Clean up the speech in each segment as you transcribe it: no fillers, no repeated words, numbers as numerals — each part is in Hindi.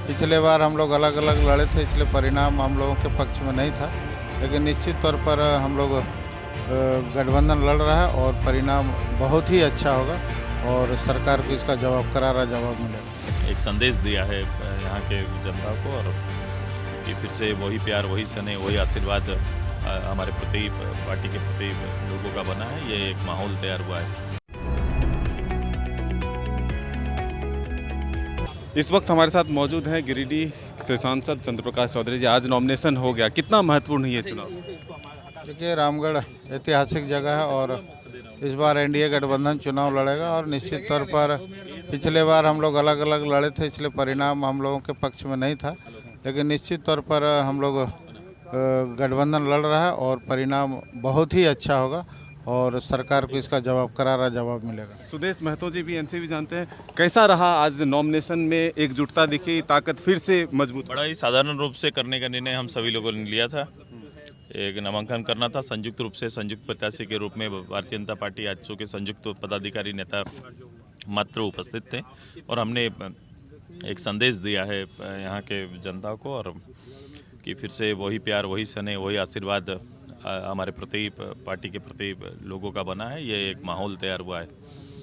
पिछले बार हम लोग अलग अलग लड़े थे, इसलिए परिणाम हम लोगों के पक्ष में नहीं था, लेकिन निश्चित तौर पर हम लोग गठबंधन लड़ रहा है और परिणाम बहुत ही अच्छा होगा और सरकार को इसका करारा जवाब मिलेगा। एक संदेश दिया है यहाँ के जनता को और कि फिर से वही प्यार, वही स्नेह, वही आशीर्वाद हमारे प्रति, पार्टी के प्रति लोगों का बना है। ये एक माहौल तैयार हुआ है। इस वक्त हमारे साथ मौजूद हैं गिरिडीह से सांसद चंद्र प्रकाश चौधरी जी। आज नॉमिनेशन हो गया, कितना महत्वपूर्ण है ये चुनाव? देखिए, रामगढ़ ऐतिहासिक जगह है और इस बार एनडीए गठबंधन चुनाव लड़ेगा और निश्चित तौर पर पिछले बार हम लोग अलग अलग लड़े थे, इसलिए परिणाम हम लोगों के पक्ष में नहीं था, लेकिन निश्चित तौर पर हम लोग गठबंधन लड़ रहा है और परिणाम बहुत ही अच्छा होगा और सरकार को इसका करारा जवाब मिलेगा। सुदेश महतो जी भी एनसीपी जानते हैं, कैसा रहा आज नॉमिनेशन में? एकजुटता दिखी, ताकत फिर से मजबूत? बड़ा ही साधारण रूप से करने का निर्णय हम सभी लोगों ने लिया था। एक नामांकन करना था, संयुक्त रूप से संयुक्त प्रत्याशी के रूप में भारतीय जनता पार्टी आजसू के संयुक्त पदाधिकारी नेता मात्र उपस्थित थे और हमने एक संदेश दिया है यहाँ के जनता को और कि फिर से वही प्यार, वही स्नेह, वही आशीर्वाद हमारे प्रति, पार्टी के प्रति लोगों का बना है। ये एक माहौल तैयार हुआ है।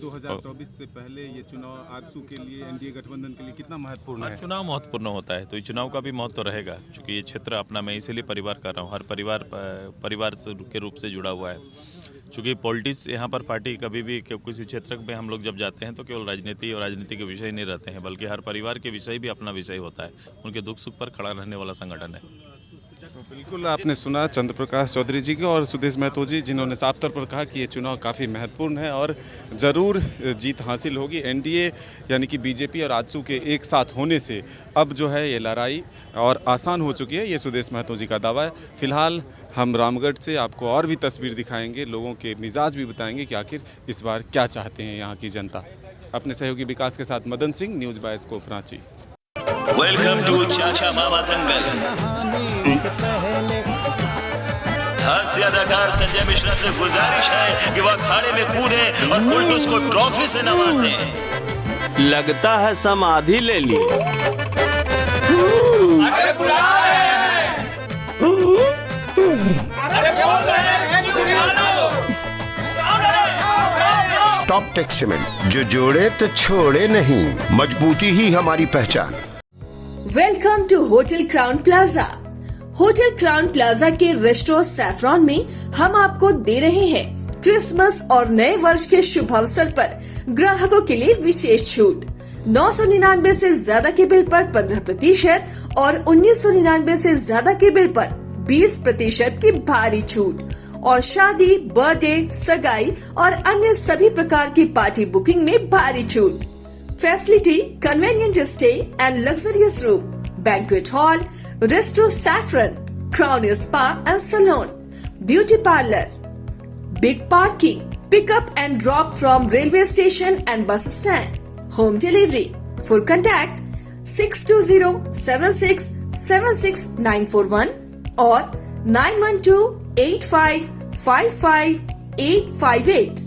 2024 से पहले ये चुनाव आजसू के लिए, एनडीए गठबंधन के लिए कितना महत्वपूर्ण है? चुनाव महत्वपूर्ण होता है तो ये चुनाव का भी महत्व रहेगा, क्योंकि ये क्षेत्र अपना, मैं इसीलिए परिवार कर रहा हूँ, हर परिवार के रूप से जुड़ा हुआ है। क्योंकि पॉलिटिक्स यहाँ पर पार्टी कभी भी किसी क्षेत्र में हम लोग जब जाते हैं तो केवल राजनीति और राजनीति के विषय नहीं रहते हैं, बल्कि हर परिवार के विषय भी अपना विषय होता है। उनके दुख सुख पर खड़ा रहने वाला संगठन है। तो बिल्कुल आपने सुना चंद्र प्रकाश चौधरी जी को और सुदेश महतो जी, जिन्होंने साफ तौर पर कहा कि ये चुनाव काफ़ी महत्वपूर्ण है और ज़रूर जीत हासिल होगी। एनडीए यानी कि बीजेपी और आजसू के एक साथ होने से अब जो है ये लड़ाई और आसान हो चुकी है, ये सुदेश महतो जी का दावा है। फिलहाल हम रामगढ़ से आपको और भी तस्वीर दिखाएंगे, लोगों के मिजाज भी बताएंगे कि आखिर इस बार क्या चाहते हैं यहाँ की जनता। अपने सहयोगी विकास के साथ Madan Singh, news bioscope Ranchi. Welcome to Chacha Mama दंगल। हास्य अदाकार संजय मिश्रा से गुजारिश है कि वह अखाड़े में कूदे और फुलटूस को ट्रॉफी से नवाजे। लगता है समाधि ले ली। अरे बुला रहे हैं। अरे बोल रहे हैं कि बुला लो। टॉप टेक सीमेंट, जो जोड़े तो छोड़े नहीं, मजबूती ही हमारी पहचान। Welcome to hotel Crowne Plaza. Hotel Crowne Plaza के रेस्टोरेंट सैफरॉन में हम आपको दे रहे हैं क्रिसमस और नए वर्ष के शुभ अवसर पर ग्राहकों के लिए विशेष छूट। 999 से ज्यादा के बिल पर 15% और 1999 से ज्यादा के बिल पर 20% की भारी छूट और शादी, बर्थडे, सगाई और अन्य सभी प्रकार की पार्टी बुकिंग में भारी छूट। Facility, convenient stay and luxurious room, banquet hall, restaurant saffron, crown spa and salon, beauty parlour, big parking, pickup and drop from railway station and bus stand, home delivery. For contact 6207676941 और 9128555858।